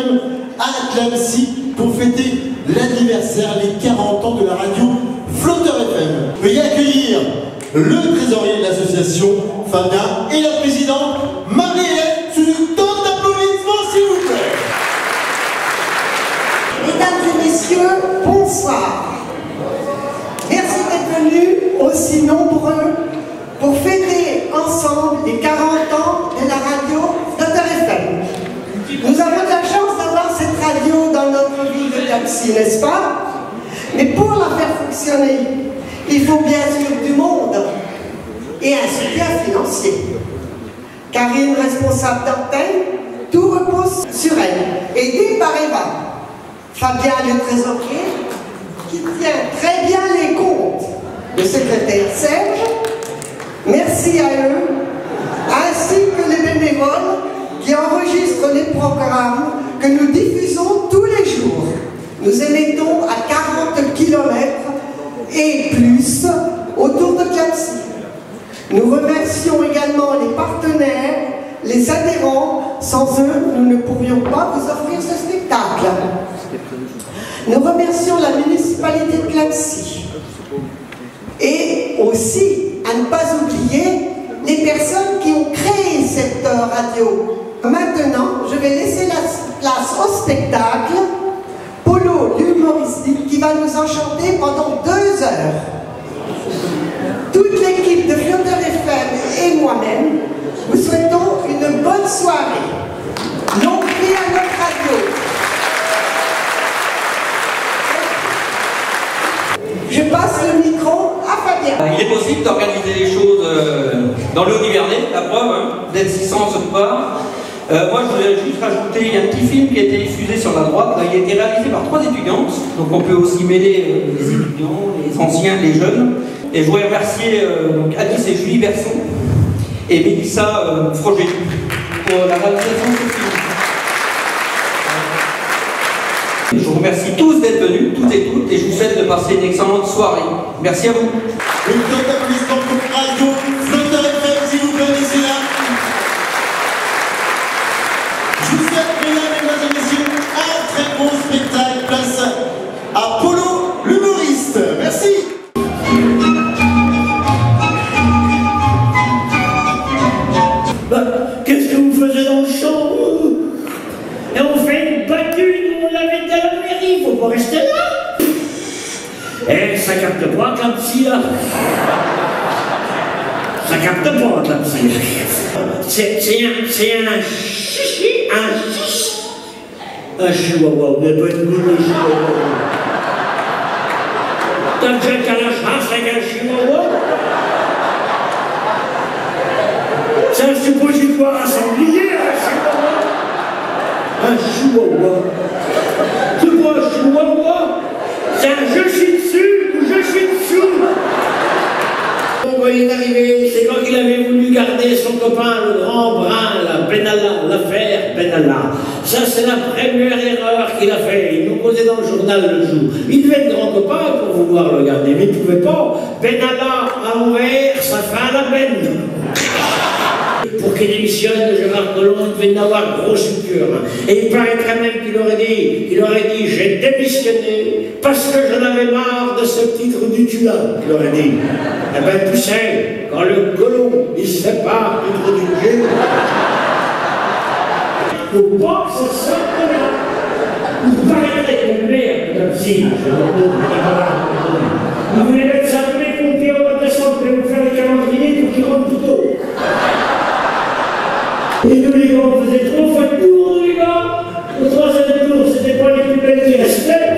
FM à Clamecy pour fêter l'anniversaire, les 40 ans de la radio Flotteur FM. Veuillez accueillir le trésorier de l'association Fabien et la présidente Marie-Hélène sous une tonne d'applaudissements, s'il vous plaît. Mesdames et messieurs, bonsoir. Merci d'être venus aussi nombreux pour fêter ensemble les 40 ans de la radio Flotteur FM. Nous avons de la chance d'avoir cette radio dans notre ville de Clamecy, n'est-ce pas? Mais pour la faire fonctionner, il faut bien sûr du monde et un soutien financier. Karine, responsable d'antenne, tout repose sur elle, aidée par Eva. Fabien, le trésorier, qui tient très bien les comptes. Le secrétaire Serge, merci à eux, ainsi que les bénévoles qui enregistrent les programmes que nous diffusons tous les jours. Nous émettons à 40 km et plus autour de Clamecy. Nous remercions également les partenaires, les adhérents. Sans eux, nous ne pourrions pas vous offrir ce spectacle. Nous remercions la municipalité de Clamecy. Et aussi, à ne pas oublier, les personnes qui ont créé cette radio. Maintenant, je vais laisser la place au spectacle. Polo, l'humoristique, qui va nous enchanter pendant 2 heures. Toute l'équipe de Flotteur FM et moi-même vous souhaitons une bonne soirée. Longue vie à notre radio. Je passe le micro à Fabien. Il est possible d'organiser les choses dans le Haut-Nivernais, la preuve, hein, d'être 600 ce soir. Moi, je voulais juste rajouter, il y a un petit film qui a été diffusé sur la droite. Il a été réalisé par 3 étudiantes, donc on peut aussi mêler les étudiants, les anciens, les jeunes. Et je voudrais remercier Alice et Julie Berson et Mélissa Froger pour la réalisation de ce film. Je vous remercie tous d'être venus, toutes et toutes, et je vous souhaite de passer une excellente soirée. Merci à vous. Une tonne d'applaudissements pour Radio Flotteur FM, s'il vous plaît, messieurs. Je vous souhaite, mesdames et messieurs, un très bon spectacle. Place à Polo, l'humoriste. Merci. Qu'est-ce que vous faisiez dans le champ? Et on fait une battue, nous on l'avait à la mairie, faut pas rester là. Eh, ça capte pas, Clamecy, là. Ça capte pas, Clamecy. C'est un chihuahua, vous n'avez pas une boule de chihuahua. T'as déjà qu'à la chasse avec un chihuahua? C'est un suppositoire à s'ennuyer, un chihuahua. C'est quoi un chihuahua? C'est un Yoshitsu ou Yoshitsu. Quand il est arrivé, c'est quand il avait voulu garder son copain, le grand brun, la Benalla, l'affaire Benalla. Ça, c'est la première erreur qu'il a fait. Il nous posait dans le journal le jour. Il devait être grand copain pour vouloir le garder, mais il ne pouvait pas. Benalla à l'envers, ça fait la peine. Pour qu'il démissionne, Gérard Collomb devait avoir gros suture. Et il paraîtrait même qu'il aurait dit, j'ai démissionné parce que j'en avais marre de ce petit trou du tula, il aurait dit. Eh ben tu sais, quand le Collomb, il se sépare du trou du tula, faut pas que ça sorte de là. Vous paraîtrez que merde, comme si, vous voulez mettre ça tous les pompiers au mois de décembre, vous voulez vous faire les calendriers pour qu'ils rentrent plus tôt. Et nous les gars, on faisait 3 fois le tour, les gars. Le 3e tour, c'était pas les plus belles qui restaient.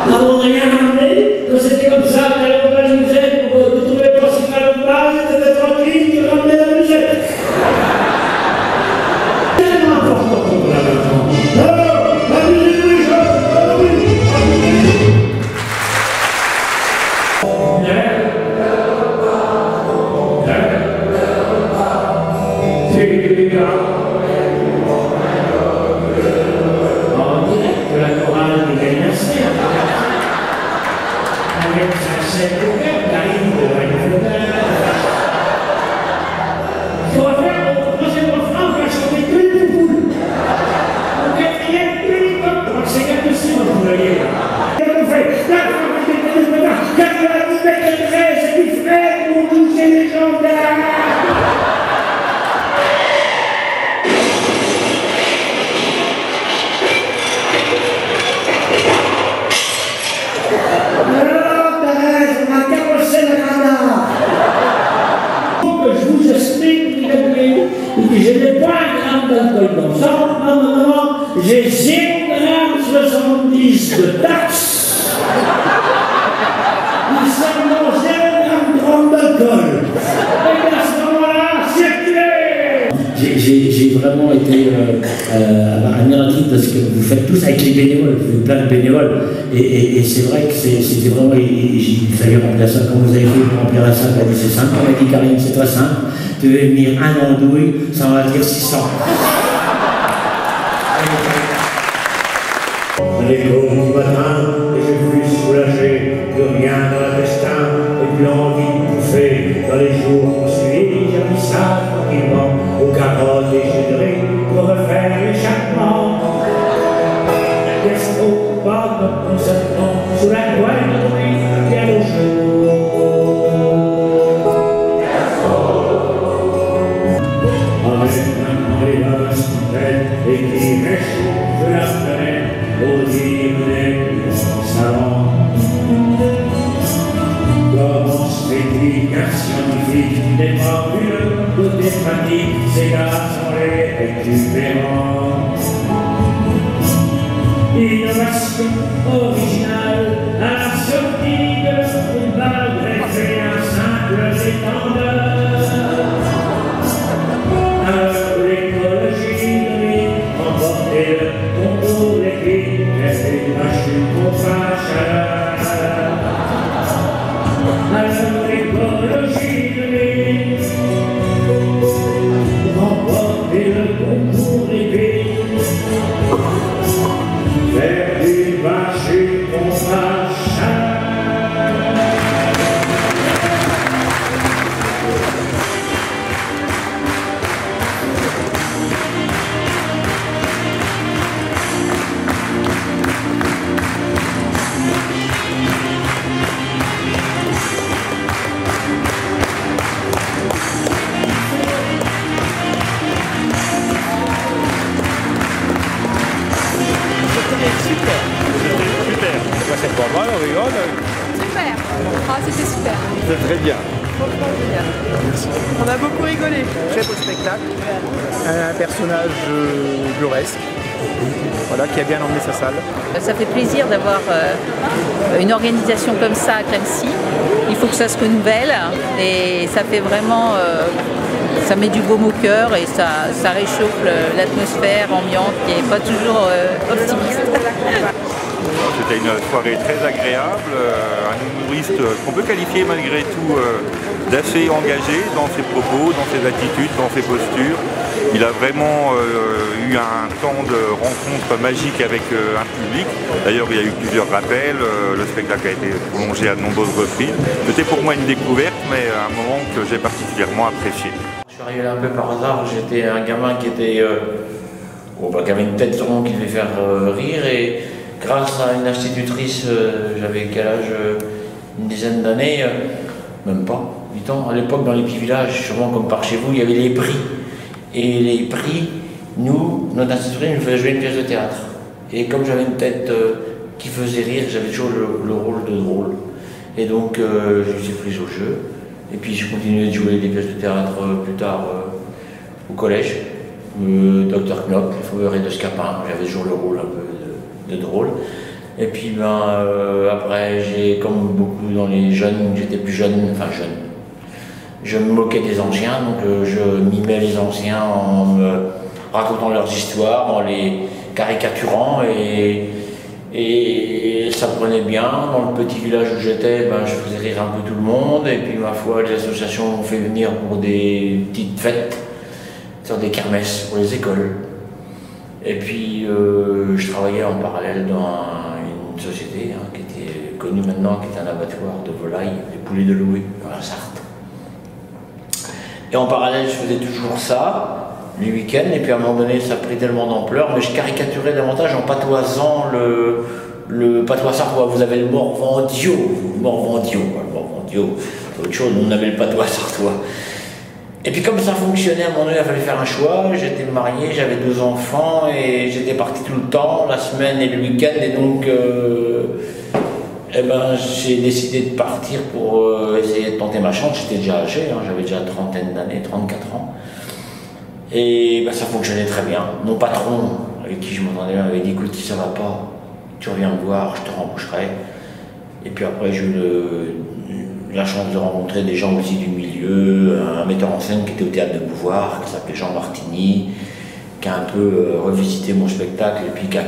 Avant de rien ramener, quand c'était comme ça, on allait au bal de musette, on ne trouvait pas si mal au bal, c'était tranquille, tu ramenais la musette. C'est tellement important pour la maison. Alors, amusez-vous les gens, amusez-vous. En direct de la chorale des Gagnacers, avec sa voyez. On fait la c'est du frère pour toucher les gendarmes. Alors, Thérèse, on a carrossé le radar. Faut que je vous explique, je n'ai pas un gramme d'alcool dans le sang, non, j'ai 0,70 g de taxe. Ils sont 0,30 g d'alcool. Et à ce moment-là, j'ai vraiment été admiratif de ce que vous faites tous avec les bénévoles, vous faites plein de bénévoles. Et c'est vrai que c'était vraiment, il fallait remplir ça comme vous avez fait, pour remplir ça, elle a dit c'est simple, on a dit Karine, c'est très simple, tu veux venir un andouille, ça va dire 600. Les jours du matin, et je fus soulagé de rien dans l'intestin, et puis l'envie de bouffer. Dans les jours qui suivent, j'ai mis ça tranquillement aux carottes et générées pour refaire l'échappement. Gastro, pas de concertement, sous la douane de bruit, bien au jour. Avec les vaches qui prennent et qui mèchent, je la connais. Aux hymnes savants, comment se fait-il qu'un scientifique n'est pas vu de tes pratiques, ces gars sont les récupérants. Innovation originale à la sortie de une balle greffée un simple étendard. Alors l'écologie domine, emportez le concours des filles, restez machine pour sa chaleur. Alors l'écologie domine, emportez le concours des filles, faire une machine pour sa chaleur. C'est pas mal, on rigole. Super. Ah, c'était super. C'est très bien. Franchement génial. Merci. On a beaucoup rigolé. Très beau spectacle. Un personnage burlesque, voilà, qui a bien emmené sa salle. Ça fait plaisir d'avoir une organisation comme ça à Clamecy. Il faut que ça se renouvelle et ça fait vraiment, ça met du baume au cœur et ça réchauffe l'atmosphère ambiante qui n'est pas toujours optimiste. C'était une soirée très agréable, un humoriste qu'on peut qualifier malgré tout d'assez engagé dans ses propos, dans ses attitudes, dans ses postures. Il a vraiment eu un temps de rencontre magique avec un public. D'ailleurs, il y a eu plusieurs rappels, le spectacle a été prolongé à de nombreuses reprises. C'était pour moi une découverte, mais un moment que j'ai particulièrement apprécié. Je suis arrivé un peu par hasard, j'étais un gamin qui était... qui avait une tête ronde qui devait faire rire, et grâce à une institutrice, j'avais quel âge, une dizaine d'années, même pas, 8 ans. À l'époque, dans les petits villages, sûrement comme par chez vous, il y avait les prix. Et les prix, nous, notre institutrice nous faisait jouer une pièce de théâtre. Et comme j'avais une tête qui faisait rire, j'avais toujours le rôle de drôle. Et donc, je me suis prise au jeu. Et puis, j'ai continué de jouer des pièces de théâtre plus tard au collège. Dr Knock, le Fauveur de Scapin, j'avais toujours le rôle un peu de drôle. Et puis après, j'ai, comme beaucoup dans les jeunes, j'étais plus jeune, enfin jeune, je me moquais des anciens, donc je mimais les anciens en me racontant leurs histoires, en les caricaturant, et ça prenait bien. Dans le petit village où j'étais, je faisais rire un peu tout le monde, et puis ma foi, les associations m'ont fait venir pour des petites fêtes, sur des kermesses pour les écoles. Et puis je travaillais en parallèle dans une société qui était connue maintenant, qui était un abattoir de volailles, les poulets de Loué, dans la Sarthe. Et en parallèle, je faisais toujours ça, les week-ends, et puis à un moment donné, ça a pris tellement d'ampleur, mais je caricaturais davantage en patoisant le patois sartois, vous avez le Morvandio, autre chose, on avait le patois sartois. Et puis comme ça fonctionnait, à un moment donné, il fallait faire un choix. J'étais marié, j'avais 2 enfants et j'étais parti tout le temps, la semaine et le week-end. Et donc, j'ai décidé de partir pour essayer de tenter ma chance. J'étais déjà âgé, hein, j'avais déjà trentaine d'années, 34 ans. Et ça fonctionnait très bien. Mon patron, avec qui je m'entendais bien, m'avait dit, écoute, si ça va pas, tu reviens me voir, je te rembaucherai. Et puis après, j'ai eu la chance de rencontrer des gens aussi du milieu, un metteur en scène qui était au théâtre de Beauvoir, qui s'appelait Jean Martini, qui a un peu revisité mon spectacle et puis qui a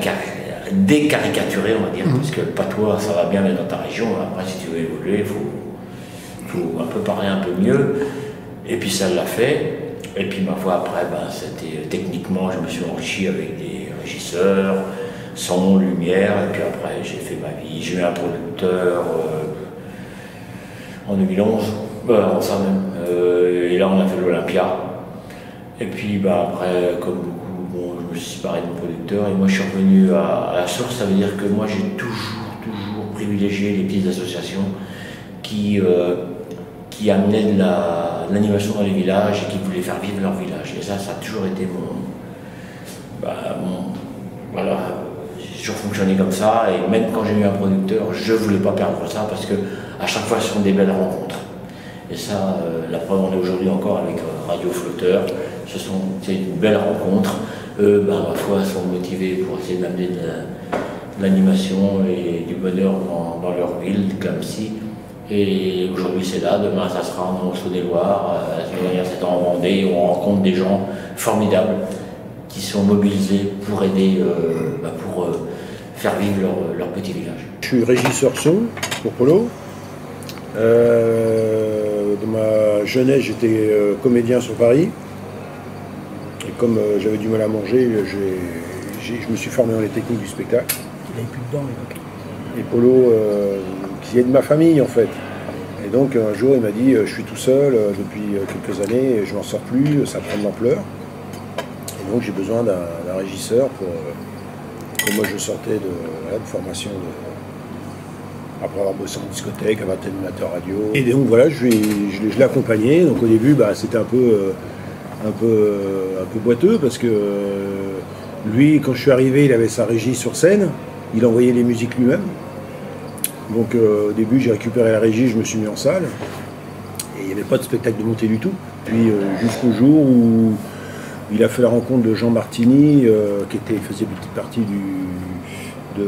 décaricaturé, on va dire, parce que le patois, ça va bien, mais dans ta région, après, si tu veux évoluer, il faut un peu parler un peu mieux. Et puis ça l'a fait. Et puis ma foi, après, c'était techniquement, je me suis enrichi avec des régisseurs, son, lumière, et puis après, j'ai fait ma vie. J'ai eu un producteur en 2011, en ça même. Et là, on a fait l'Olympia. Et puis, après, comme beaucoup, je me suis séparé de mon producteur, et moi, je suis revenu à la source. Ça veut dire que moi, j'ai toujours privilégié les petites associations qui amenaient de l'animation dans les villages et qui voulaient faire vivre leur village. Et ça a toujours été voilà, j'ai toujours fonctionné comme ça. Et même quand j'ai eu un producteur, je ne voulais pas perdre ça parce que à chaque fois, ce sont des belles rencontres. Et ça, la preuve, on est aujourd'hui encore avec Radio Flotteur. C'est une belle rencontre. Eux, ma foi, sont motivés pour essayer d'amener de l'animation et du bonheur dans leur ville, Clamecy. Et aujourd'hui, c'est là. Demain, ça sera en Saône-et-Loire. La semaine dernière, c'était en Vendée. On rencontre des gens formidables qui sont mobilisés pour aider, pour faire vivre leur petit village. Je suis régisseur son pour Polo. Dans ma jeunesse, j'étais comédien sur Paris. Et comme j'avais du mal à manger, je me suis formé dans les techniques du spectacle. Il n'avait plus dedans, et Polo, qui est de ma famille en fait. Et donc un jour, il m'a dit je suis tout seul depuis quelques années, je m'en sors plus, ça prend de l'ampleur. Et donc j'ai besoin d'un régisseur pour que moi je sortais de formation après avoir bossé en discothèque, avoir été animateur radio. Et donc voilà, je l'ai accompagné. Donc au début, c'était un peu boiteux parce que lui, quand je suis arrivé, il avait sa régie sur scène. Il envoyait les musiques lui-même. Donc au début, j'ai récupéré la régie, je me suis mis en salle. Et il n'y avait pas de spectacle de montée du tout. Puis jusqu'au jour où il a fait la rencontre de Jean Martini, qui faisait petite partie de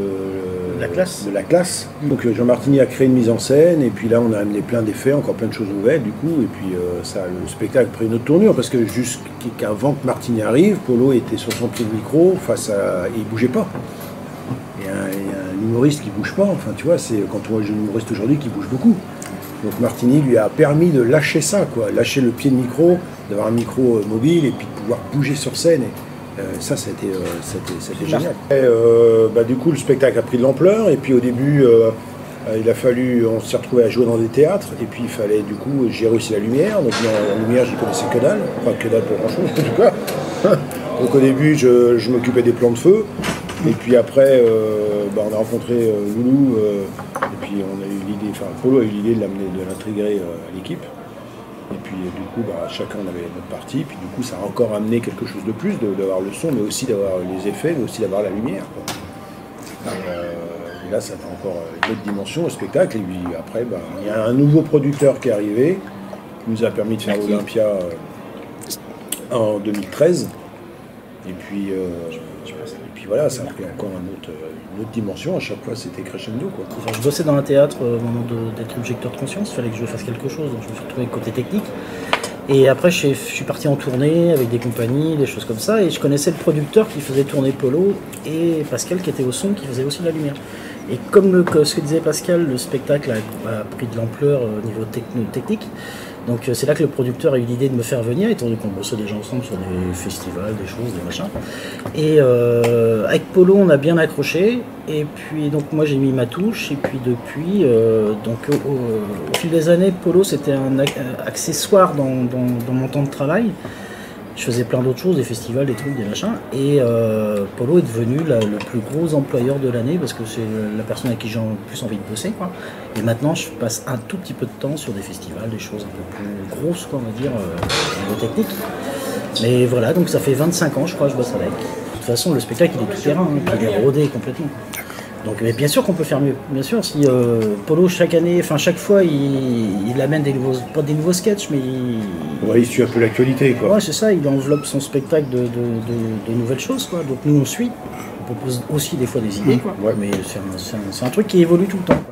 la classe. Donc Jean Martini a créé une mise en scène, et puis là on a amené plein d'effets, encore plein de choses nouvelles du coup, et puis le spectacle a pris une autre tournure, parce que jusqu'avant que Martini arrive, Polo était sur son pied de micro, et il bougeait pas. Il y a un humoriste qui bouge pas, enfin tu vois, c'est quand on voit un humoriste aujourd'hui qui bouge beaucoup. Donc Martini lui a permis de lâcher ça, lâcher le pied de micro, d'avoir un micro mobile, et puis de pouvoir bouger sur scène. Ça, c'était génial. Et, du coup, le spectacle a pris de l'ampleur, et puis au début, on s'est retrouvé à jouer dans des théâtres, et puis il fallait, du coup, gérer aussi la lumière. Donc la lumière, j'y connaissais que dalle, enfin que dalle pour grand-chose en tout cas. Donc au début, je m'occupais des plans de feu, et puis après, on a rencontré Loulou, et puis on a eu l'idée, Polo a eu l'idée de l'intégrer à l'équipe. Et puis du coup, chacun avait notre partie, puis du coup ça a encore amené quelque chose de plus, d'avoir le son, mais aussi d'avoir les effets, mais aussi d'avoir la lumière. Et là, ça a encore une autre dimension au spectacle. Et puis après, il y a un nouveau producteur qui est arrivé, qui nous a permis de faire l'Olympia en 2013. Et puis voilà, ça a pris encore une autre dimension. À chaque fois, c'était crescendo, Je bossais dans un théâtre au moment d'être objecteur de conscience. Il fallait que je fasse quelque chose, donc je me suis retrouvé côté technique. Et après, je suis parti en tournée avec des compagnies, des choses comme ça. Et je connaissais le producteur qui faisait tourner Polo et Pascal qui était au son, qui faisait aussi de la lumière. Et comme ce que disait Pascal, le spectacle a pris de l'ampleur au niveau technique. Donc c'est là que le producteur a eu l'idée de me faire venir, étant donné qu'on bossait déjà ensemble sur des festivals, des choses, des machins. Et avec Polo, on a bien accroché. Et puis donc moi j'ai mis ma touche. Et puis depuis, au fil des années, Polo c'était un accessoire dans mon temps de travail. Je faisais plein d'autres choses, des festivals, des trucs, des machins. Et Polo est devenu le plus gros employeur de l'année parce que c'est la personne avec qui j'ai le plus envie de bosser, quoi. Et maintenant, je passe un tout petit peu de temps sur des festivals, des choses un peu plus grosses, quoi, on va dire, au niveau technique. Mais voilà, donc ça fait 25 ans, je crois, que je bosse avec. De toute façon, le spectacle, il est tout terrain, hein, il est rodé complètement. Donc, mais bien sûr qu'on peut faire mieux. Bien sûr, si Polo, chaque année, enfin chaque fois, il amène des nouveaux, pas des nouveaux sketchs, mais il suit un peu l'actualité, quoi. Ouais, c'est ça, il enveloppe son spectacle de nouvelles choses, quoi. Donc nous, on suit. On propose aussi des fois des idées, quoi. Ouais. Mais c'est un truc qui évolue tout le temps, quoi.